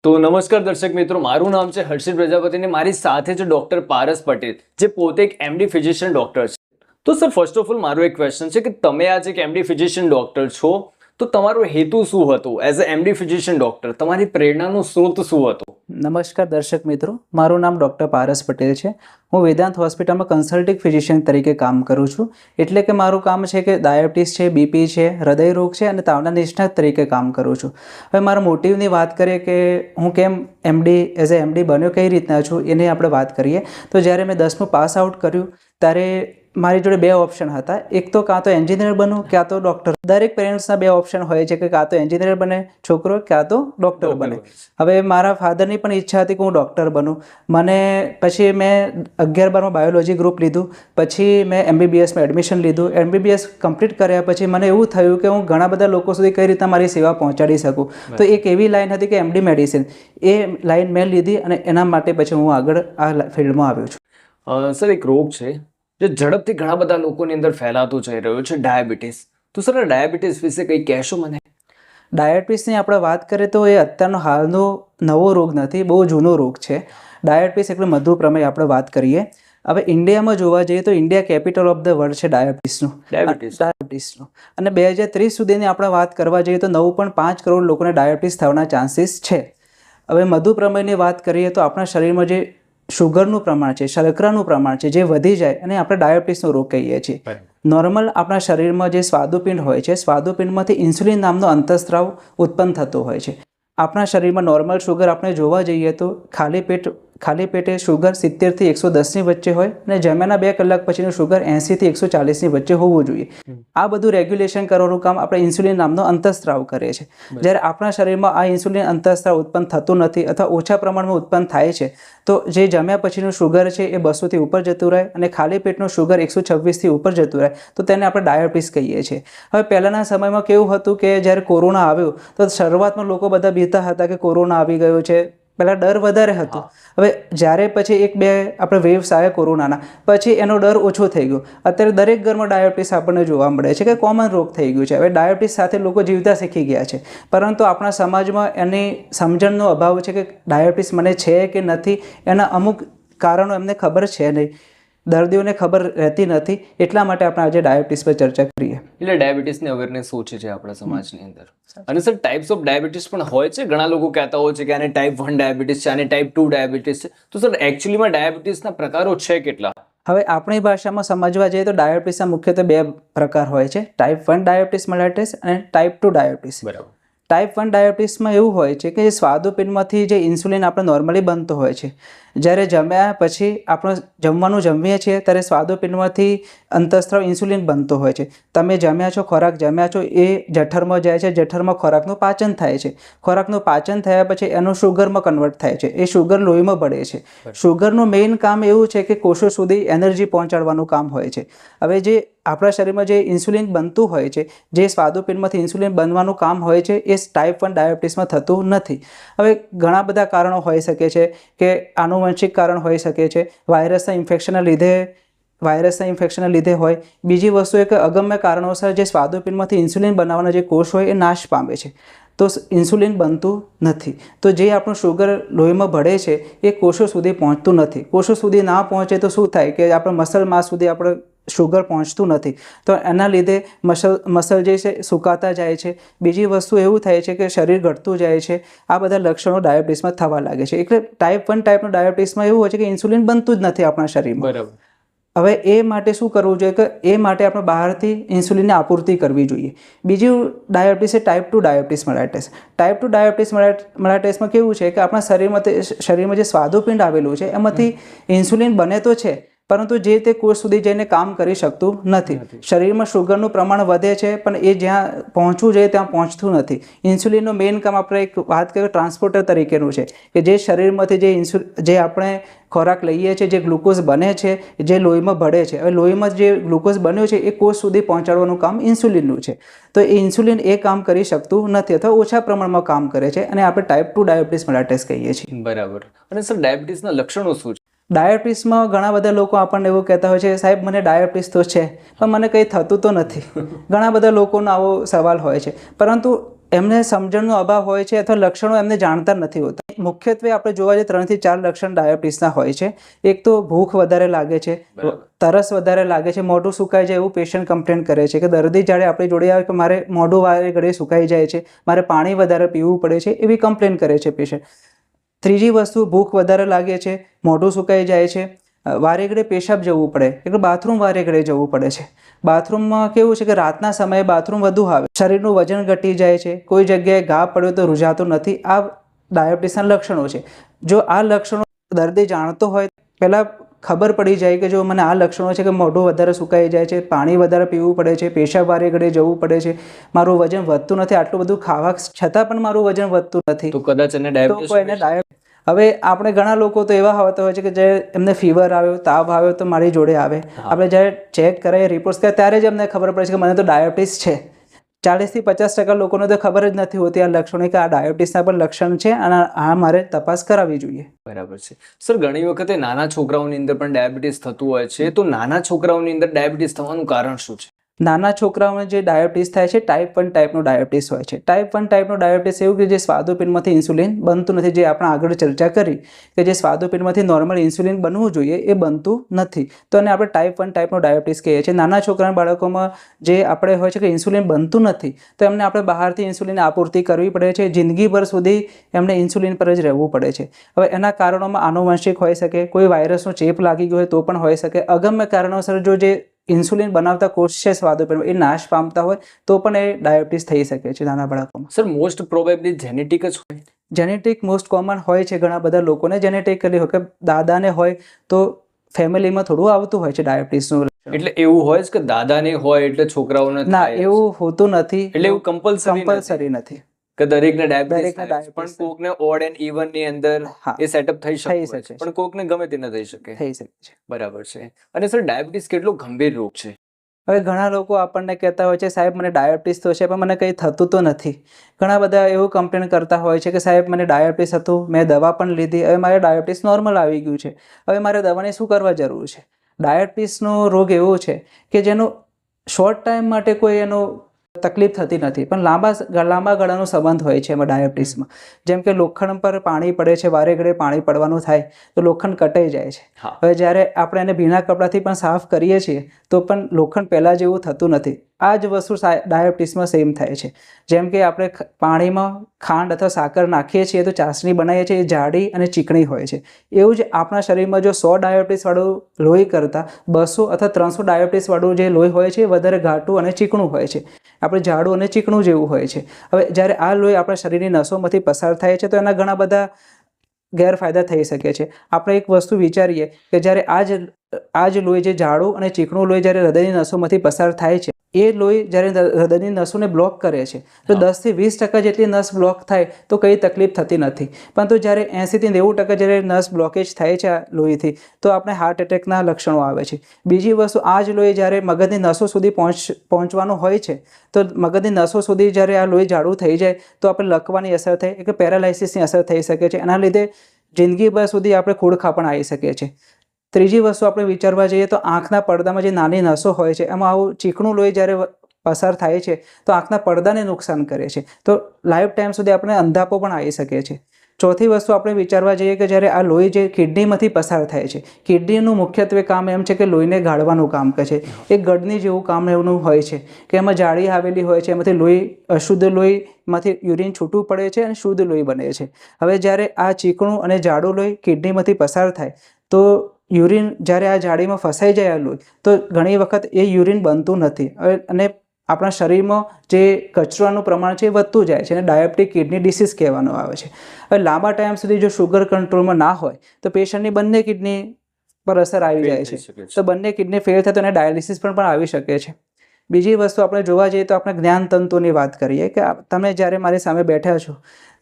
તો નમસ્કાર દર્શક મિત્રો, મારું નામ છે હર્ષિત પ્રજાપતિ અને મારી સાથે છે ડોક્ટર પારસ પટેલ, જે પોતે એક એમડી ફિઝિશિયન ડોક્ટર છે. તો સર, ફર્સ્ટ ઓફ ઓલ મારો એક ક્વેશ્ચન છે કે તમે આજે એક એમડી ફિઝિશિયન ડોક્ટર છો, તો તમારો હેતુ શું હતો as a MD physician doctor? તમારી પ્રેરણાનો સ્ત્રોત શું હતો? નમસ્કાર દર્શક મિત્રો, મારું નામ ડૉક્ટર પારસ પટેલ છે. હું વેદાંત હોસ્પિટલમાં કન્સલ્ટિંગ ફિઝિશિયન તરીકે કામ કરું છું. એટલે કે મારું કામ છે કે ડાયાબિટીસ છે, બીપી છે, હૃદયરોગ છે અને તાવના નિષ્ણાત તરીકે કામ કરું છું. હવે મારા મોટિવની વાત કરીએ કે હું કેમ એમડી બન્યો, કઈ રીતના છું, એની આપણે વાત કરીએ. તો જ્યારે મેં 10મું પાસ આઉટ કર્યું ત્યારે મારી જોડે બે ઓપ્શન હતા. એક તો કાં તો એન્જિનિયર બનવું, ક્યાં તો ડૉક્ટર. દરેક પેરેન્ટ્સના બે ઓપ્શન હોય છે કે કાં તો એન્જિનિયર બને છોકરો, ક્યાં તો ડૉક્ટર બને. હવે મારા ફાધરની પણ ઈચ્છા હતી કે હું ડૉક્ટર બનું. પછી મેં 11-12માં બાયોલોજી ગ્રુપ લીધું. પછી મેં MBBSમાં એડમિશન લીધું. MBBS કમ્પ્લીટ કર્યા પછી મને એવું થયું કે હું ઘણા બધા લોકો સુધી કઈ રીતના મારી સેવા પહોંચાડી શકું. તો એક એવી લાઈન હતી કે MD મેડિસિન. એ લાઈન મેં લીધી અને એના માટે પછી હું આગળ આ ફિલ્ડમાં આવ્યો છું. સર, એક રોગ છે જે ઝડપથી ઘણા બધા લોકોની અંદર ફેલાતો જઈ રહ્યો છે, ડાયાબિટીસ. તો સર, ડાયાબિટીસ વિશે કંઈ કહેશો મને? ડાયાબિટીસની આપણે વાત કરીએ તો એ અત્યારનો હાલનો નવો રોગ નથી, બહુ જૂનો રોગ છે. ડાયાબિટીસ એટલે મધુપ્રમેહ આપણે વાત કરીએ. હવે ઇન્ડિયામાં જોવા જઈએ તો India capital of the world છે ડાયાબિટીસનું. અને 2030 સુધીની આપણે વાત કરવા જઈએ તો 9.5 કરોડ લોકોને ડાયાબિટીસ થવાના ચાન્સીસ છે. હવે મધુપ્રમેહની વાત કરીએ તો આપણા શરીરમાં જે શુગરનું પ્રમાણ છે, શર્કરાનું પ્રમાણ છે, જે વધી જાય અને આપણે ડાયાબિટીસનો રોગ કહીએ છીએ. નોર્મલ આપણા શરીરમાં જે સ્વાદુપિંડ હોય છે, સ્વાદુપિંડમાંથી ઇન્સ્યુલિન નામનો અંતઃસ્ત્રાવ ઉત્પન્ન થતો હોય છે. આપણા શરીરમાં નોર્મલ શુગર આપણે જોવા જઈએ તો ખાલી પેટે શુગર 70થી 110ની વચ્ચે હોય અને જમ્યાના 2 કલાક પછીનું શુગર 80થી 140ની વચ્ચે હોવું જોઈએ. આ બધું રેગ્યુલેશન કરવાનું કામ આપણે ઇન્સ્યુલિન નામનો અંતઃસ્ત્રાવ કરે છે. જ્યારે આપણા શરીરમાં આ ઇન્સ્યુલિન અંતઃસ્ત્રાવ ઉત્પન્ન થતું નથી અથવા ઓછા પ્રમાણમાં ઉત્પન્ન થાય છે, તો જે જમ્યા પછીનું શુગર છે એ 200થી ઉપર જતું રહે અને ખાલી પેટનું શુગર 126થી ઉપર જતું રહે, તો તેને આપણે ડાયાબિટીસ કહીએ છીએ. હવે પહેલાંના સમયમાં કેવું હતું કે જ્યારે કોરોના આવ્યો તો શરૂઆતમાં લોકો બધા બીતા હતા કે કોરોના આવી ગયો છે. પહેલાં ડર વધારે હતો. હવે જ્યારે પછી 1-2 આપણે વેવ્સ આવ્યા કોરોનાના, પછી એનો ડર ઓછો થઈ ગયો. અત્યારે દરેક ઘરમાં ડાયાબિટીસ આપણને જોવા મળે છે કે કોમન રોગ થઈ ગયું છે. હવે ડાયાબિટીસ સાથે લોકો જીવતા શીખી ગયા છે, પરંતુ આપણા સમાજમાં એની સમજણનો અભાવ છે કે ડાયાબિટીસ મને છે કે નથી. એના અમુક કારણો એમને ખબર છે નહીં, દર્દીઓને ખબર રહેતી નથી. એટલા માટે આપણે આજે ડાયાબિટીસ પર ચર્ચા કરીએ. એટલે ડાયાબિટીસની અવેરનેસ ઓછી છે આપણા સમાજની અંદર. અને સર, ટાઈપ્સ ઓફ ડાયાબિટીસ પણ હોય છે. ઘણા લોકો કહેતા હોય છે કે આને ટાઈપ 1 ડાયાબિટીસ છે, આને ટાઈપ 2 ડાયાબિટીસ છે. તો સર, એકચ્યુઅલીમાં ડાયાબિટીસના પ્રકારો છે કેટલા? હવે આપણી ભાષામાં સમજવા જઈએ તો ડાયાબિટીસના મુખ્યત્વે 2 પ્રકાર હોય છે, ટાઈપ 1 ડાયાબિટીસ મેલાઇટિસ અને ટાઈપ 2 ડાયાબિટીસ. બરાબર. ટાઈપ 1 ડાયાબિટીસમાં એવું હોય છે કે સ્વાદુપિંડમાંથી જે ઇન્સ્યુલિન આપણે નોર્મલી બનતો હોય છે, જ્યારે જમ્યા પછી આપણે જમવાનું જમીએ છીએ ત્યારે સ્વાદુપિંડમાંથી અંતઃસ્ત્રાવ ઇન્સ્યુલિન બનતો હોય છે. તમે જમ્યા છો, ખોરાક જમ્યા છો, એ જઠરમાં જાય છે, જઠરમાં ખોરાકનું પાચન થાય છે. ખોરાકનું પાચન થયા પછી એનું શુગરમાં કન્વર્ટ થાય છે, એ શુગર લોહીમાં ભળે છે. શુગરનું મેઇન કામ એવું છે કે કોષો સુધી એનર્જી પહોંચાડવાનું કામ હોય છે. હવે જે આપણા શરીરમાં જે ઇન્સ્યુલિન બનતું હોય છે, જે સ્વાદુપિંડમાંથી ઇન્સ્યુલિન બનવાનું કામ હોય છે, એ ટાઈપ 1 ડાયાબિટીસમાં થતું નથી. હવે ઘણા બધા કારણો હોઈ શકે છે કે આનુવંશિક કારણ હોઈ શકે છે, વાયરસના ઇન્ફેક્શનના લીધે હોય. બીજી વસ્તુ એ કે અગમ્ય કારણોસર જે સ્વાદુપિંડમાંથી ઇન્સ્યુલિન બનાવવાના જે કોષ હોય એ નાશ પામે છે, તો ઇન્સ્યુલિન બનતું નથી. તો જે આપણું શુગર લોહીમાં ભળે છે એ કોષો સુધી પહોંચતું નથી. કોષો સુધી ના પહોંચે તો શું થાય કે આપણા મસલ માસ સુધી આપણે શુગર પહોંચતું નથી, તો એના લીધે મસલ જે છે સુકાતા જાય છે. બીજી વસ્તુ એવું થાય છે કે શરીર ઘટતું જાય છે. આ બધા લક્ષણો ડાયાબિટીસમાં થવા લાગે છે. એટલે ટાઈપ 1 ટાઈપનું ડાયાબિટીસમાં એવું હોય છે કે ઇન્સ્યુલિન બનતું જ નથી આપણા શરીરમાં. બરાબર. હવે એ માટે શું કરવું જોઈએ કે એ માટે આપણે બહારથી ઇન્સ્યુલિનની આપૂર્તિ કરવી જોઈએ. બીજું ડાયાબિટીસ છે ટાઈપ 2 ડાયાબિટીસ મેલાઇટિસ. ટાઈપ 2 ડાયાબિટીસ મેલાઇટિસમાં કેવું છે કે આપણા શરીરમાં જે સ્વાદુપિંડ આવેલું છે એમાંથી ઇન્સ્યુલિન બને તો છે, પરંતુ જે તે કોષ સુધી જઈને કામ કરી શકતું નથી. શરીરમાં શુગરનું પ્રમાણ વધે છે પણ એ જ્યાં પહોંચવું જોઈએ ત્યાં પહોંચતું નથી. ઇન્સ્યુલિનનું મેઇન કામ આપણે એક વાત કરીએ ટ્રાન્સપોર્ટર તરીકેનું છે કે જે શરીરમાંથી જે આપણે ખોરાક લઈએ છીએ, જે ગ્લુકોઝ બને છે, જે લોહીમાં ભળે છે. હવે લોહીમાં જે ગ્લુકોઝ બન્યો છે એ કોષ સુધી પહોંચાડવાનું કામ ઇન્સ્યુલિનનું છે. તો એ ઇન્સ્યુલિન એ કામ કરી શકતું નથી અથવા ઓછા પ્રમાણમાં કામ કરે છે અને આપણે ટાઈપ 2 ડાયાબિટીસ મેલાઇટિસ કહીએ છીએ. બરાબર. અને સર, ડાયાબિટીસના લક્ષણો શું છે? ડાયાબિટીસમાં ઘણા બધા લોકો આપણને એવું કહેતા હોય છે, સાહેબ મને ડાયાબિટીસ તો છે પણ મને કંઈ થતું તો નથી. ઘણા બધા લોકોનો આવો સવાલ હોય છે, પરંતુ એમને સમજણનો અભાવ હોય છે અથવા લક્ષણો એમને જાણતા નથી હોતા. મુખ્યત્વે આપણે જોવા જઈએ 3 થી 4 લક્ષણ ડાયાબિટીસના હોય છે. એક તો ભૂખ વધારે લાગે છે, તરસ વધારે લાગે છે, મોઢું સુકાઈ જાય એવું પેશન્ટ કમ્પ્લેન કરે છે કે દર્દી જ્યારે આપણી જોડે આવે કે મારે મોઢું વારે ઘડીએ સુકાઈ જાય છે, મારે પાણી વધારે પીવું પડે છે, એવી કમ્પ્લેન કરે છે પેશન્ટ. ત્રીજી વસ્તુ, ભૂખ વધારે લાગે છે, મોઢું સુકાઈ જાય છે, વારે ઘડીએ પેશાબ જવું પડે એટલે બાથરૂમ વારે ઘડીએ જવું પડે છે. બાથરૂમમાં કેવું છે કે રાતના સમયે બાથરૂમ વધુ આવે, શરીરનું વજન ઘટી જાય છે, કોઈ જગ્યાએ ઘા પડ્યો તો રૂઝાતું નથી. આ ડાયાબિટીસના લક્ષણો છે. જો આ લક્ષણો દર્દી જાણતો હોય, પહેલાં ખબર પડી જાય કે જો મને આ લક્ષણો છે કે મોઢું વધારે સુકાઈ જાય છે, પાણી વધારે પીવું પડે છે, પેશાબ વારે ઘડીએ જવું પડે છે, મારું વજન વધતું નથી, આટલું બધું ખાવા છતાં પણ મારું વજન વધતું નથી, તો કદાચ એને ડાયાબિટીસ. હવે આપણે ઘણા લોકો તો એવા હોતા હોય છે કે જે એમને ફીવર આવ્યો, તાવ આવ્યો તો મારી જોડે આવે, આપણે જ્યારે ચેક કરાવીએ, રિપોર્ટ્સ કરાવીએ ત્યારે જ અમને ખબર પડે છે કે મને તો ડાયાબિટીસ છે. 40 થી 50% લોકોને તો ખબર જ નથી હોતી આ લક્ષણો કે આ ડાયાબિટીસના પણ લક્ષણ છે અને આ મારે તપાસ કરાવવી જોઈએ. બરાબર છે સર. ઘણી વખતે નાના છોકરાઓની અંદર પણ ડાયાબિટીસ થતું હોય છે, તો નાના છોકરાઓની અંદર ડાયાબિટીસ થવાનું કારણ શું છે? નાના છોકરાઓને જે ડાયાબિટીસ થાય છે, ટાઈપ 1 ટાઈપનું ડાયાબિટીસ હોય છે. ટાઈપ 1 ટાઈપનું ડાયાબિટીસ એવું કે જે સ્વાદુપિંડમાંથી ઇન્સ્યુલિન બનતું નથી, જે આપણે આગળ ચર્ચા કરી કે જે સ્વાદુપિંડમાંથી નોર્મલ ઇન્સ્યુલિન બનવું જોઈએ એ બનતું નથી, તો એને આપણે ટાઈપ 1 ટાઈપનું ડાયાબિટીસ કહીએ છીએ. નાના છોકરાના બાળકોમાં જે આપણે હોય છે કે ઇન્સ્યુલિન બનતું નથી, તો એમને આપણે બહારથી ઇન્સ્યુલિન આપૂર્તિ કરવી પડે છે, જિંદગીભર સુધી એમને ઇન્સ્યુલિન પર જ રહેવું પડે છે. હવે એના કારણોમાં આનુવંશિક હોઈ શકે, કોઈ વાયરસનો ચેપ લાગી ગયો હોય તો પણ હોઈ શકે, અગમ્ય કારણોસર જો જે ઇન્સ્યુલિન બનાવતા કોષ છે સ્વાદુપિંડ એ નાશ પામતા હોય તો પણ એ ડાયાબિટીસ થઈ શકે છે નાના બાળકોમાં. સર, મોસ્ટ પ્રોબેબલી જેનેટિક જ હોય? જેનેટિક મોસ્ટ કોમન હોય છે. ઘણા બધા લોકોને જેનેટિકલી હોય કે દાદાને હોય તો ફેમિલીમાં થોડું આવતું હોય છે ડાયાબિટીસનું. એટલે એવું હોય કે દાદાને હોય એટલે છોકરાઓને ના, એવું હોતું નથી. એટલે એવું કમ્પલસરી નથી કે દરેકને ડાયાબિટીસ, પણ કોકને ઓડ એન્ડ ઇવન ની અંદર એ સેટઅપ થઈ શકે છે, પણ કોકને ગમે તે ન થઈ શકે. બરાબર છે. અને સર, ડાયાબિટીસ કેટલો ગંભીર રોગ છે? હવે ઘણા લોકો આપણને કહેતા હોય છે સાહેબ મને ડાયાબિટીસ તો છે પણ મને કંઈ થતું તો નથી. ઘણા બધા એવું કમ્પ્લેન કરતા હોય છે કે સાહેબ મને ડાયાબિટીસ હતું, મેં દવા પણ લીધી, હવે મારે ડાયાબિટીસ નોર્મલ આવી ગયું છે, હવે મારે દવાની શું કરવા જરૂર છે? ડાયાબિટીસનો રોગ એવો છે કે જેનું શોર્ટ ટાઈમ માટે કોઈ એનો તકલીફ થતી નથી, પણ લાંબા ગાળાનો સંબંધ હોય છે એમાં ડાયાબિટીસમાં. જેમ કે લોખંડ પર પાણી પડે છે, વારે ઘડીએ પાણી પડવાનું થાય તો લોખંડ કટાઈ જાય છે. હવે જ્યારે આપણે એને ભીના કપડાથી પણ સાફ કરીએ છીએ તો પણ લોખંડ પહેલાં જેવું થતું નથી. આ જ વસ્તુ ડાયાબિટીસમાં સેમ થાય છે. જેમ કે આપણે પાણીમાં ખાંડ અથવા સાકર નાખીએ છીએ તો ચાસણી બનાવીએ છીએ, એ જાડી અને ચીકણી હોય છે. એવું જ આપણા શરીરમાં જો 100 ડાયાબિટીસવાળું લોહી કરતાં 200 અથવા 300 ડાયાબિટીસવાળું જે લોહી હોય છે એ વધારે ઘાટું અને ચીકણું હોય છે, આપણે જાડું અને ચીકણું જેવું હોય છે. હવે જ્યારે આ લોહી આપણા શરીરની નસોમાંથી પસાર થાય છે તો એના ઘણા બધા ગેરફાયદા થઈ શકે છે. આપણે એક વસ્તુ વિચારીએ કે જ્યારે આ જ લોહી જે જાડું અને ચીકણું લોહી જ્યારે હૃદયની નસોમાંથી પસાર થાય છે, એ લોહી જ્યારે હૃદયની નસોને બ્લોક કરે છે તો 10 થી 20% જેટલી નસ બ્લોક થાય તો કંઈ તકલીફ થતી નથી, પરંતુ જ્યારે 80 થી 90% જ્યારે નસ બ્લોકેજ થાય છે આ લોહીથી તો આપણે હાર્ટ એટેકના લક્ષણો આવે છે. બીજી વસ્તુ, આ જ લોહી જ્યારે મગજની નસો સુધી પહોંચવાનું હોય છે તો મગજની નસો સુધી જ્યારે આ લોહી જાડું થઈ જાય તો આપણે લકવાની અસર થાય, એટલે પેરાલાઇસિસની અસર થઈ શકે છે. એના લીધે જિંદગીભર સુધી આપણે ખોડખાં પણ આવી શકે છે. ત્રીજી વસ્તુ આપણે વિચારવા જઈએ તો આંખના પડદામાં જે નાની નસો હોય છે એમાં આવું ચીકણું લોહી જ્યારે પસાર થાય છે તો આંખના પડદાને નુકસાન કરે છે, તો લાઈફ ટાઈમ સુધી આપણે અંધાપો પણ આવી શકે છે. ચોથી વસ્તુ આપણે વિચારવા જઈએ કે જ્યારે આ લોહી જે કિડનીમાંથી પસાર થાય છે, કિડનીનું મુખ્યત્વે કામ એમ છે કે લોહીને ગાળવાનું કામ કરે છે. એક ગળની જેવું કામ એનું હોય છે કે એમાં જાળી આવેલી હોય છે, એમાંથી લોહી, અશુદ્ધ લોહીમાંથી યુરિન છૂટું પડે છે અને શુદ્ધ લોહી બને છે. હવે જ્યારે આ ચીકણું અને જાડું લોહી કિડનીમાંથી પસાર થાય તો યુરિન જ્યારે આ જાળીમાં ફસાઈ જાય આ લોહી તો ઘણી વખત એ યુરિન બનતું નથી અને આપણા શરીરમાં જે કચરાનું પ્રમાણ છે એ વધતું જાય છે અને ડાયાબિટીક કિડની ડિસીઝ કહેવાનો આવે છે. હવે લાંબા ટાઈમ સુધી જો શુગર કંટ્રોલમાં ના હોય તો પેશન્ટની બંને કિડની પર અસર આવી જાય છે, તો બંને કિડની ફેલ થાય તો એને ડાયાલિસિસ પણ આવી શકે છે. બીજી વસ્તુ આપણે જોવા જઈએ તો આપણે જ્ઞાનતંતુની વાત કરીએ કે તમે જ્યારે મારી સામે બેઠા છો,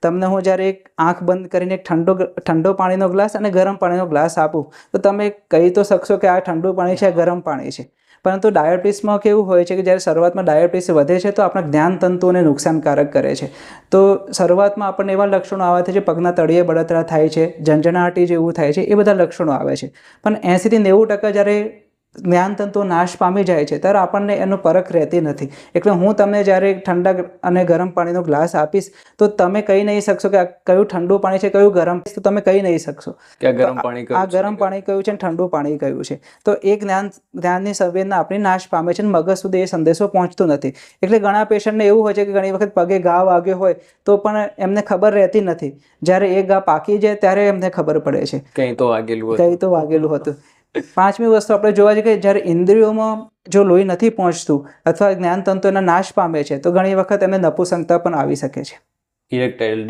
તમને હું જ્યારે એક આંખ બંધ કરીને એક ઠંડો પાણીનો ગ્લાસ અને ગરમ પાણીનો ગ્લાસ આપું તો તમે કહી તો શકશો કે આ ઠંડુ પાણી છે, આ ગરમ પાણી છે. પરંતુ ડાયાબિટીસમાં કેવું હોય છે કે જ્યારે શરૂઆતમાં ડાયાબિટીસ વધે છે તો આપણા જ્ઞાનતંતુઓને નુકસાનકારક કરે છે. તો શરૂઆતમાં આપણને એવા લક્ષણો આવે છે જે પગના તળિયે બળતરા થાય છે, ઝંઝણાટી જેવું થાય છે, એ બધા લક્ષણો આવે છે. પણ 80 થી 90% જ્યારે જ્ઞાનતંતુઓ નાશ પામી જાય છે ત્યારે આપણને એનો પરખ રહેતી નથી. એટલે હું તમને જ્યારે ઠંડા અને ગરમ પાણીનો ગ્લાસ આપીશ તો તમે કહી નહીં શકશો કે આ કયું ઠંડુ પાણી છે કયું ગરમ, તો તમે કહી નહીં શકશો કે આ ગરમ પાણી આ ગરમ પાણી કયું છે અને ઠંડુ પાણી કયું છે. તો એ જ્ઞાનની સંવેદના આપણી નાશ પામે છે અને મગજ સુધી એ સંદેશો પહોંચતો નથી. એટલે ઘણા પેશન્ટને એવું હોય છે કે ઘણી વખત પગે ઘા વાગ્યો હોય તો પણ એમને ખબર રહેતી નથી. જ્યારે એ ઘા પાકી જાય ત્યારે એમને ખબર પડે છે કંઈ તો વાગેલું કંઈ તો વાગેલું હતું. પાંચમી વસ્તુ આપણે જોવા જઈએ કે જ્યારે ઇન્દ્રિયોમાં જો લોહી નથી પહોંચતું અથવા જ્ઞાનતંતુ એના નાશ પામે છે તો ઘણી વખત એમને નપુંસકતા પણ આવી શકે છે. ઇરેક્ટાઇલ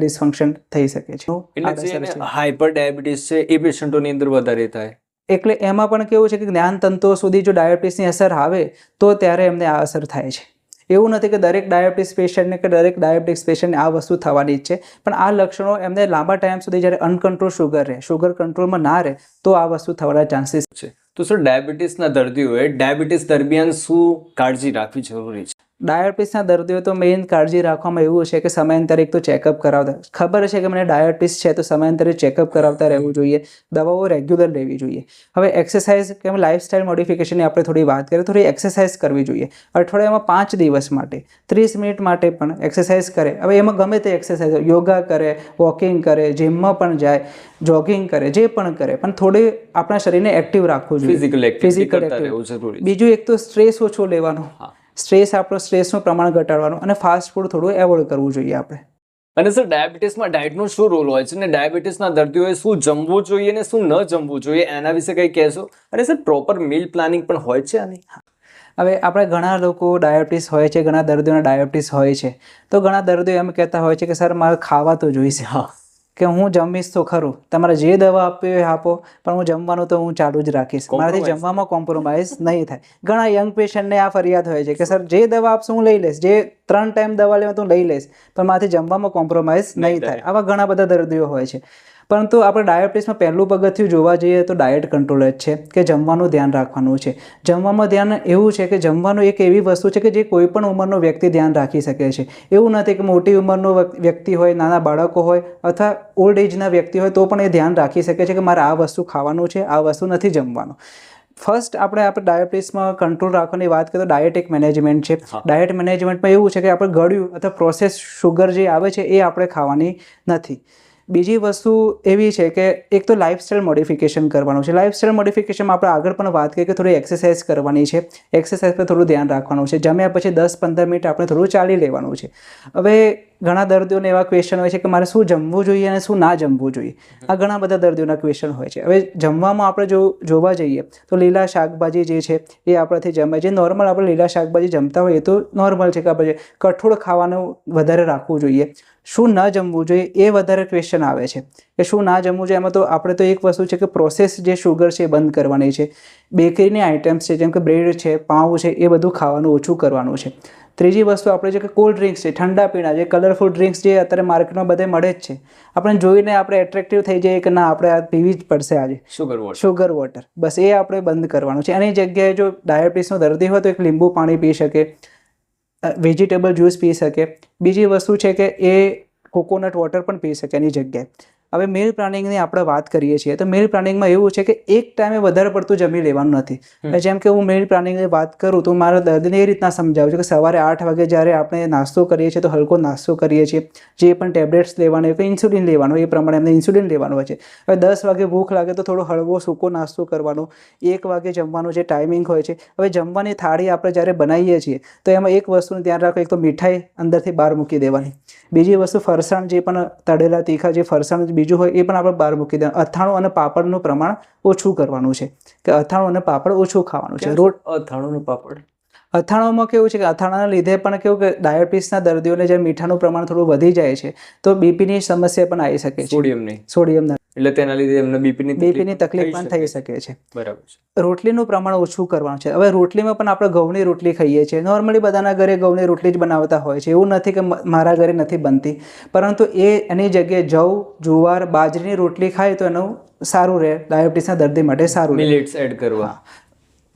ડિસફંક્શન થઈ શકે છે. એટલે હાઇપર ડાયાબિટીસ છે એ પેશન્ટોની અંદર વધારે થાય. એટલે એમાં પણ કેવું છે કે જ્ઞાનતંતુઓ સુધી જો ડાયાબિટીસની અસર આવે તો ત્યારે એમને આ અસર થાય છે. એવું નથી કે દરેક ડાયાબિટીસ પેશન્ટને કે દરેક ડાયાબિટીસ પેશન્ટને આ વસ્તુ થવાની જ છે, પણ આ લક્ષણો એમને લાંબા ટાઈમ સુધી જ્યારે અનકન્ટ્રોલ શુગર કંટ્રોલમાં ના રહે તો આ વસ્તુ થવાના ચાન્સીસ છે. તો સર ડાયાબિટીસના દર્દીઓએ ડાયાબિટીસ દરમિયાન શું કાળજી રાખવી જરૂરી છે? ડાયાબિટીસના દર્દીઓ તો મેઇન કાળજી રાખવામાં એવું છે કે સમયાંતરે એક તો ચેકઅપ કરાવતા, ખબર છે કે મને ડાયાબિટીસ છે તો સમયાંતરે ચેકઅપ કરાવતા રહેવું જોઈએ, દવાઓ રેગ્યુલર લેવી જોઈએ. હવે એક્સરસાઇઝ કે લાઇફસ્ટાઇલ મોડિફિકેશનની આપણે થોડી વાત કરીએ, થોડી એક્સરસાઇઝ કરવી જોઈએ. અઠવાડિયામાં 5 દિવસ માટે 30 મિનિટ માટે પણ એક્સરસાઇઝ કરે. હવે એમાં ગમે તે એક્સરસાઇઝ, યોગા કરે, વોકિંગ કરે, જીમમાં પણ જાય, જોગિંગ કરે, જે પણ કરે, પણ થોડી આપણા શરીરને એક્ટિવ રાખવું જોઈએ, ફિઝિકલ એક્ટિવ. બીજું એક તો સ્ટ્રેસ ઓછો લેવાનો, સ્ટ્રેસનું પ્રમાણ ઘટાડવાનું અને ફાસ્ટ ફૂડ થોડું એવોઇડ કરવું જોઈએ આપણે. અને સર ડાયાબિટીસમાં ડાયટનો શું રોલ હોય છે અને ડાયાબિટીસના દર્દીઓએ શું જમવું જોઈએ અને શું ન જમવું જોઈએ એના વિશે કંઈ કહેશો? અને સર પ્રોપર મીલ પ્લાનિંગ પણ હોય છે આની? હવે આપણે ઘણા લોકો ડાયાબિટીસ હોય છે, ઘણા દર્દીઓને ડાયાબિટીસ હોય છે, તો ઘણા દર્દીઓ એમ કહેતા હોય છે કે સર મારે ખાવા તો જોઈશે, કે હું જમીશ તો ખરું, તમારે જે દવા આપવી હોય આપો પણ હું જમવાનું તો હું ચાલુ જ રાખીશ, મારાથી જમવામાં કોમ્પ્રોમાઇઝ નહીં થાય. ઘણા યંગ પેશન્ટને આ ફરિયાદ હોય છે કે સર જે દવા આપશો હું લઈ લઈશ, જે 3 ટાઈમ દવા લેવા તો લઈ લઈશ પણ મારાથી જમવામાં કોમ્પ્રોમાઇઝ નહીં થાય. આવા ઘણા બધા દર્દીઓ હોય છે. પરંતુ આપણે ડાયાબિટીસમાં પહેલું પગથિયું જોવા જઈએ તો ડાયટ કંટ્રોલ જ છે, કે જમવાનું ધ્યાન રાખવાનું છે. જમવામાં ધ્યાન એવું છે કે જમવાનું એક એવી વસ્તુ છે કે જે કોઈ પણ ઉંમરનો વ્યક્તિ ધ્યાન રાખી શકે છે. એવું નથી કે મોટી ઉંમરનો વ્યક્તિ હોય, નાના બાળકો હોય અથવા ઓલ્ડ એજના વ્યક્તિ હોય તો પણ એ ધ્યાન રાખી શકે છે કે મારે આ વસ્તુ ખાવાનું છે, આ વસ્તુ નથી જમવાનું. ફર્સ્ટ આપણે ડાયાબિટીસમાં કંટ્રોલ રાખવાની વાત કરીએ તો ડાયટેટિક મેનેજમેન્ટ છે. ડાયટ મેનેજમેન્ટમાં એવું છે કે આપણે ગળ્યું અથવા પ્રોસેસ શુગર જે આવે છે એ આપણે ખાવાની નથી. બીજી વસ્તુ એવી છે કે એક તો લાઇફસ્ટાઇલ મોડિફિકેશન કરવાનું છે. લાઇફસ્ટાઇલ મોડિફિકેશનમાં આપણે આગળ પણ વાત કરીએ કે થોડી એક્સરસાઇઝ કરવાની છે, એક્સરસાઇઝ પર થોડું ધ્યાન રાખવાનું છે. જમ્યા પછી 10-15 મિનિટ આપણે થોડું ચાલી લેવાનું છે. હવે ઘણા દર્દીઓને એવા ક્વેશ્ચન હોય છે કે મારે શું જમવું જોઈએ અને શું ના જમવું જોઈએ. આ ઘણા બધા દર્દીઓના ક્વેશ્ચન હોય છે. હવે જમવામાં આપણે જો જોવા જઈએ તો લીલા શાકભાજી જે છે એ આપણાથી જમાય. જે નોર્મલ આપણે લીલા શાકભાજી જમતા હોઈએ તો નોર્મલ છે કે આપણે કઠોળ ખાવાનું વધારે રાખવું જોઈએ. શું ન જમવું જોઈએ એ વધારે ક્વેશ્ચન આવે છે કે શું ના જમવું જોઈએ. એમાં તો આપણે તો એક વસ્તુ છે કે પ્રોસેસ જે શુગર છે એ બંધ કરવાની છે. બેકરીની આઇટમ્સ છે જેમ કે બ્રેડ છે, પાઉં છે, એ બધું ખાવાનું ઓછું કરવાનું છે. ત્રીજી વસ્તુ આપણે છે કે કોલ્ડ ડ્રિંક્સ છે, ઠંડા પીણા, જે કલરફુલ ડ્રિંક્સ જે અત્યારે માર્કેટમાં બધે મળે જ છે, આપણે જોઈને આપણે એટ્રેક્ટિવ થઈ જઈએ કે ના આપણે આ પીવી જ પડશે આજે, શુગર વોટર, બસ એ આપણે બંધ કરવાનું છે. એની જગ્યાએ જો ડાયાબિટીસનો દર્દી હોય તો એક લીંબુ પાણી પી શકે, વેજીટેબલ જ્યુસ પી શકે. બીજી વસ્તુ છે કે એ કોકોનટ વોટર પણ પી શકે એની જગ્યાએ. હવે મીલ પ્લાનિંગની આપણે વાત કરીએ છીએ તો મીલ પ્લાનિંગમાં એવું છે કે એક ટાઈમે વધારે પડતું જમી લેવાનું નથી. જેમ કે હું મીલ પ્લાનિંગની વાત કરું તો મારા દર્દીને એ રીતના સમજાવું છું કે સવારે 8 વાગે જ્યારે આપણે નાસ્તો કરીએ છીએ તો હલકો નાસ્તો કરીએ છીએ, જે પણ ટેબ્લેટ્સ લેવાની હોય કે ઇન્સ્યુલિન લેવાનું એ પ્રમાણે એમને ઇન્સ્યુલિન લેવાનું હોય છે. હવે 10 વાગે ભૂખ લાગે તો થોડો હળવો સૂકો નાસ્તો કરવાનો, 1 વાગે જમવાનું જે ટાઈમિંગ હોય છે. હવે જમવાની થાળી આપણે જ્યારે બનાવીએ છીએ તો એમાં એક વસ્તુનું ધ્યાન રાખો, એક તો મીઠાઈ અંદરથી બહાર મૂકી દેવાની. બીજી વસ્તુ ફરસાણ, જે પણ તળેલા તીખા જે ફરસાણ બીજું હોય એ પણ આપણે બહાર મૂકી દેવાનું. અથાણું અને પાપડનું પ્રમાણ ઓછું કરવાનું છે, કે અથાણું અને પાપડ ઓછું ખાવાનું છે. અથાણું અને પાપડ, અથાણામાં કેવું છે કે અથાણાના લીધે પણ કેવું કે ડાયાબિટીસના દર્દીઓને જે મીઠાનું પ્રમાણ થોડું વધી જાય છે તો બીપીની સમસ્યા પણ આવી શકે છે. સોડિયમના એટલે તેના લીધે એમને બીપીની તકલીફ પણ થઈ શકે છે. બરાબર છે. રોટલીનું પ્રમાણ ઓછું કરવાનું છે. હવે રોટલીમાં પણ આપણે ઘઉંની રોટલી ખાઈએ છીએ. નોર્મલી બધાના ઘરે ઘઉંની રોટલી જ બનાવતા હોય છે. એવું નથી કે મારા ઘરે નથી બનતી, પરંતુ એની જગ્યાએ જવ, જુવાર, બાજરીની રોટલી ખાય તો એનું સારું રહે, ડાયાબિટીસના દર્દી માટે સારું. મિલેટ્સ એડ કરવા.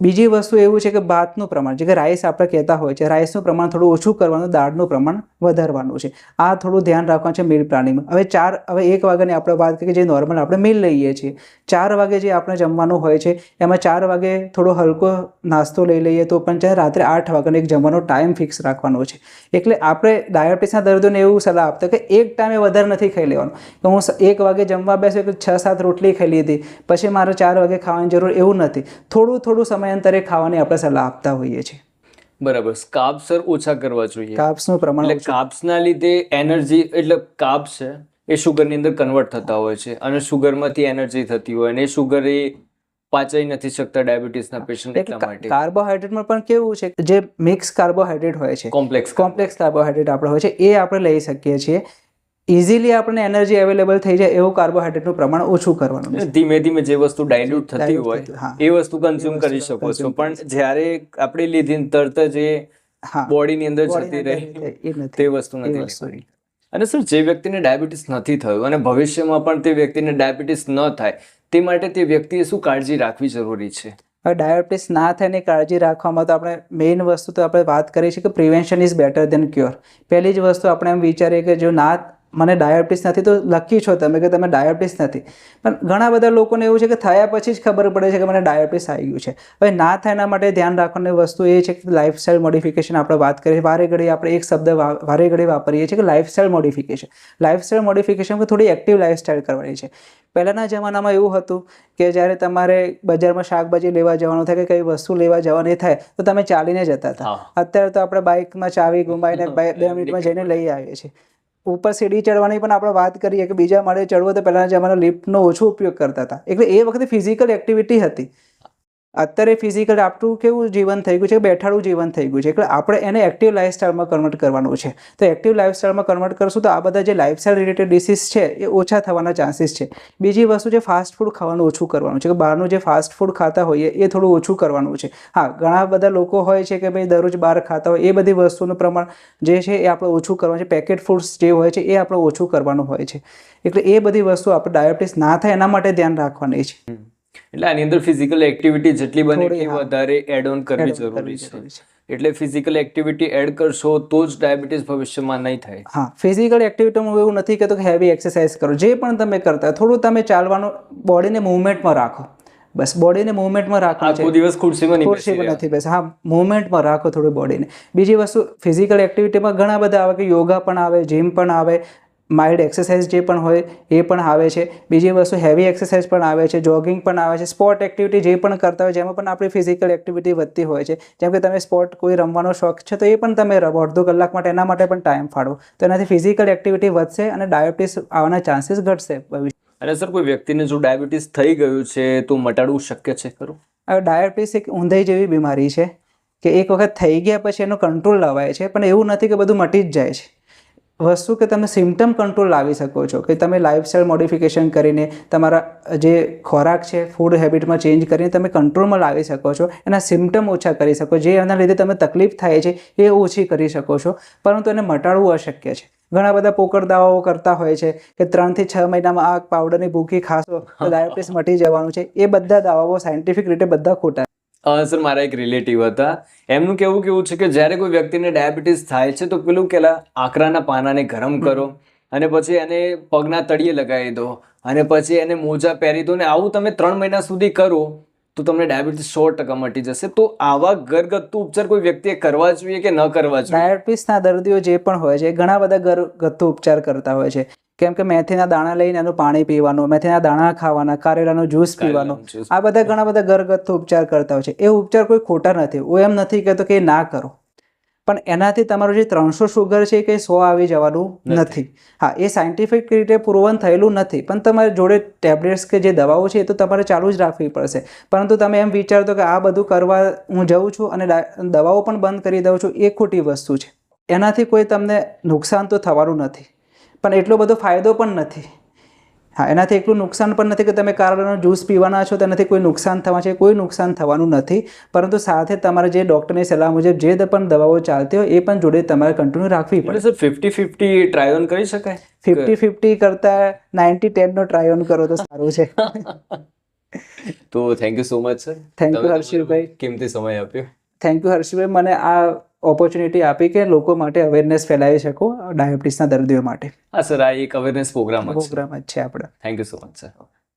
બીજી વસ્તુ એવું છે કે ભાતનું પ્રમાણ, જે કે રાઈસ આપણે કહેતા હોય છે, રાઈસનું પ્રમાણ થોડું ઓછું કરવાનું, દાળનું પ્રમાણ વધારવાનું છે. આ થોડું ધ્યાન રાખવાનું છે મિલ પ્લાનિંગમાં. હવે 1 વાગ્યાની આપણે વાત કરીએ, જે નોર્મલ આપણે મિલ લઈએ છીએ, 4 વાગે જે આપણે જમવાનું હોય છે એમાં 4 વાગે થોડો હલકો નાસ્તો લઈ લઈએ તો પણ ચાલે. રાત્રે 8 વાગ્યાનો એક જમવાનો ટાઈમ ફિક્સ રાખવાનો છે. એટલે આપણે ડાયાબિટીસના દર્દીઓને એવું સલાહ આપતા કે એક ટાઈમે વધારે નથી ખાઈ લેવાનું, કે હું 1 વાગે જમવા બેસે કે 6-7 રોટલી ખાઈ લીધી પછી મારે 4 વાગે ખાવાની જરૂર, એવું નથી. થોડું સમયાંતરે ખાવાની આપણે સલાહ આપતા હોઈએ છીએ. બરાબર. કાર્બ્સ સર ઓછા કરવા જોઈએ. કાર્બ્સનું પ્રમાણ એટલે કાર્બ્સના લીધે એનર્જી, એટલે કાર્બ્સ છે એ શુગરની અંદર કન્વર્ટ થતા હોય છે અને શુગરમાંથી એનર્જી થતી હોય, અને એ શુગર એ પાચાઈ નથી શકતા ડાયાબિટીસના પેશન્ટ, એટલા માટે. કાર્બોહાઈડ્રેટમાં પણ કેવું છે, જે મિક્સ કાર્બોહાઈડ્રેટ હોય છે, કોમ્પ્લેક્સ કાર્બોહાઈડ્રેટ આપણે હોય છે, એ આપણે લઈ શકીએ છીએ. ઇઝીલી આપણને એનર્જી અવેલેબલ થઈ જાય એવું કાર્બોહાઈડ્રેટનું પ્રમાણ ઓછું કરવાનું છે. ધીમે ધીમે જે વસ્તુ ડાયલ્યુટ થતી હોય એ વસ્તુ કન્ઝ્યુમ કરી શકો છો, પણ જ્યારે આપણે લીધી તરત જ એ બોડીની અંદર જતી રહે તે વસ્તુ નથી લેવાની. અને સર, જે વ્યક્તિને ડાયાબિટીસ નથી થયું અને ભવિષ્યમાં પણ તે વ્યક્તિને ડાયાબિટીસ ન થાય તે માટે તે વ્યક્તિએ શું કાળજી રાખવી જરૂરી છે? હવે ડાયાબિટીસ ના થાય એની કાળજી રાખવામાં તો આપણે મેઇન વસ્તુ તો આપણે વાત કરીએ છીએ કે prevention is better than cure. પહેલી જ વસ્તુ આપણે એમ વિચારીએ કે જો મને ડાયાબિટીસ નથી તો લકી છો તમે કે તમે ડાયાબિટીસ નથી, પણ ઘણા બધા લોકોને એવું છે કે થયા પછી જ ખબર પડે છે કે મને ડાયાબિટીસ આવી ગયું છે. હવે ના થાય એના માટે ધ્યાન રાખવાની વસ્તુ એ છે કે લાઇફસ્ટાઇલ મોડિફિકેશન આપણે વાત કરીએ, વારે ઘડી આપણે એક શબ્દ વારે ઘડી વાપરીએ છીએ કે લાઇફસ્ટાઇલ મોડિફિકેશન. લાઇફસ્ટાઇલ મોડિફિકેશનમાં થોડી એક્ટિવ લાઇફસ્ટાઇલ કરવાની છે. પહેલાંના જમાનામાં એવું હતું કે જ્યારે તમારે બજારમાં શાકભાજી લેવા જવાનું થાય કે કઈ વસ્તુ લેવા જવાની થાય તો તમે ચાલીને જતા હતા. અત્યારે તો આપણે બાઇકમાં ચાવી ગુમાવીને 2 મિનિટમાં જઈને લઈ આવીએ છીએ. ઉપર સીડી ચડવાની પણ આપણે વાત કરીએ કે બીજા માળે ચડવો તો પહેલાંના જમાનામાં લિફ્ટનો ઓછો ઉપયોગ કરતા હતા. એટલે એ વખતે ફિઝિકલ એક્ટિવિટી હતી. અત્યારે ફિઝિકલ આપણું કેવું જીવન થઈ ગયું છે, બેઠાડું જીવન થઈ ગયું છે. એટલે આપણે એને એક્ટિવ લાઇફસ્ટાઇલમાં કન્વર્ટ કરવાનું છે. તો એક્ટિવ લાઇફસ્ટાઇલમાં કન્વર્ટ કરશું તો આ બધા જે લાઇફસ્ટાઇલ રિલેટેડ ડિસીઝ છે એ ઓછા થવાના ચાન્સીસ છે. બીજી વસ્તુ છે, ફાસ્ટ ફૂડ ખાવાનું ઓછું કરવાનું છે, કે બહારનું જે ફાસ્ટ ફૂડ ખાતા હોઈએ એ થોડું ઓછું કરવાનું છે. હા, ઘણા બધા લોકો હોય છે કે ભાઈ દરરોજ બહાર ખાતા હોય, એ બધી વસ્તુનું પ્રમાણ જે છે એ આપણે ઓછું કરવાનું છે. પેકેટ ફૂડ્સ જે હોય છે એ આપણે ઓછું કરવાનું હોય છે. એટલે એ બધી વસ્તુ આપણે ડાયાબિટીસ ના થાય એના માટે ધ્યાન રાખવાની છે. એટલે આની અંદર ફિઝિકલ એક્ટિવિટી જેટલી બને એટલી વધારે એડ ઓન કરવી જરૂરી છે. એટલે ફિઝિકલ એક્ટિવિટી એડ કરશો તો જ ડાયાબિટીસ ભવિષ્યમાં નહીં થાય. હા, ફિઝિકલ એક્ટિવિટીમાં એવું નથી કહેતો કે હેવી એક્સરસાઇઝ કરો, જે પણ તમે કરતા થોડું તમે ચાલવાનું, બોડીને મૂવમેન્ટમાં રાખો. બસ બોડીને મૂવમેન્ટમાં રાખો. આખો દિવસ ખુરશીમાં નથી બેસે. હા, મૂવમેન્ટમાં રાખો થોડું બોડીને. બીજી વસ્તુ, ફિઝિકલ એક્ટિવિટીમાં ઘણા બધા આવે કે યોગા પણ આવે, જીમ પણ આવે, માઇલ્ડ એક્સરસાઇઝ જે પણ હોય એ પણ આવે છે. બીજી વસ્તુ, હેવી એક્સરસાઇઝ પણ આવે છે, જોગિંગ પણ આવે છે, સ્પોર્ટ એક્ટિવિટી જે પણ કરતા હોય જેમાં પણ આપણી ફિઝિકલ એક્ટિવિટી વધતી હોય છે. જેમ કે તમે સ્પોર્ટ કોઈ રમવાનો શોખ છે તો એ પણ તમે રમો, અડધો કલાક માટે એના માટે પણ ટાઈમ ફાળવો. તો એનાથી ફિઝિકલ એક્ટિવિટી વધશે અને ડાયાબિટીસ આવવાના ચાન્સીસ ઘટશે ભવિષ્ય. અને સર, કોઈ વ્યક્તિને જો ડાયાબિટીસ થઈ ગયું છે તો મટાડવું શક્ય છે ખરું? હવે ડાયાબિટીસ એક ઊંધાઈ જેવી બીમારી છે કે એક વખત થઈ ગયા પછી એનો કંટ્રોલ લવાય છે, પણ એવું નથી કે બધું મટી જ જાય છે. વસ્તુ કે તમે સિમ્ટમ કંટ્રોલ લાવી શકો છો, કે તમે લાઇફસ્ટાઇલ મોડિફિકેશન કરીને તમારા જે ખોરાક છે, ફૂડ હેબિટમાં ચેન્જ કરીને તમે કંટ્રોલમાં લાવી શકો છો. એના સિમ્ટમ ઓછા કરી શકો, જે એના લીધે તમે તકલીફ થાય છે એ ઓછી કરી શકો છો, પરંતુ એને મટાડવું અશક્ય છે. ઘણા બધા પોકળ દાવાઓ કરતા હોય છે કે 3 થી 6 મહિનામાં આ પાવડરની ભૂકી ખાશો તો ડાયાબિટીસ મટી જવાનું છે. એ બધા દાવાઓ સાયન્ટિફિક રીતે બધા ખોટા. સર, મારા એક રિલેટિવ હતા, એમનું કેવું છે કે જ્યારે કોઈ વ્યક્તિને ડાયાબિટીસ થાય છે તો પેલું આકરાના પાનાને ગરમ કરો અને પછી એને પગના તળિયે લગાવી દો અને પછી એને મોજા પહેરી દો, ને આવું તમે 3 મહિના સુધી કરો તો તમને ડાયાબિટીસ 100% મટી જશે. તો આવા ઘરગથ્થુ ઉપચાર કોઈ વ્યક્તિએ કરવા જોઈએ કે ન કરવા જોઈએ? ડાયાબિટીસના દર્દીઓ જે પણ હોય છે ઘણા બધા ઘરગથ્થુ ઉપચાર કરતા હોય છે. કેમ કે મેથીના દાણા લઈને એનું પાણી પીવાનું, મેથીના દાણા ખાવાના, કારેલાનો જ્યુસ પીવાનો, આ બધા ઘણા બધા ઘરગથ્થુ ઉપચાર કરતા હોય છે. એ ઉપચાર કોઈ ખોટા નથી. હું એમ નથી કહેતો કે ના કરો, પણ એનાથી તમારું જે 300 શુગર છે કે 100 આવી જવાનું નથી. હા, એ સાયન્ટિફિક રીતે પ્રૂવન થયેલું નથી, પણ તમારી જોડે ટેબ્લેટ્સ કે જે દવાઓ છે એ તો તમારે ચાલુ જ રાખવી પડશે. પરંતુ તમે એમ વિચારતો કે આ બધું કરવા હું જઉં છું અને દવાઓ પણ બંધ કરી દઉં છું, એ ખોટી વસ્તુ છે. એનાથી કોઈ તમને નુકસાન તો થવાનું નથી, પણ એટલો બધો ફાયદો પણ નથી. હા, એનાથી એટલું નુકસાન પણ નથી કે તમે કારેલાનો જ્યુસ પીવાના છો તો એનાથી કોઈ નુકસાન થવા છે, કોઈ નુકસાન થવાનું નથી. પરંતુ સાથે તમારે જે ડૉક્ટરની સલાહ મુજબ જે પણ દવાઓ ચાલતી હોય એ પણ જોડે તમારે કન્ટિન્યુ રાખવી પડે. સર, 50-50 ટ્રાય ઓન કરી શકાય? 50-50 કરતાં 90-10 નો ટ્રાય ઓન કરો તો સારું છે. તો thank you so much sir. Thank you, હર્ષિલભાઈ. કિંમતી સમય આપ્યો. થેન્ક યુ હર્ષિભાઈ, મને આ ઓપોર્ચ્યુનિટી આપી કે લોકો માટે અવેરનેસ ફેલાવી શકો ડાયાબિટીસના દર્દીઓ માટે. હા સર, આ એક અવેરનેસ પ્રોગ્રામ પ્રોગ્રામ જ છે આપણે. Thank you so much sir.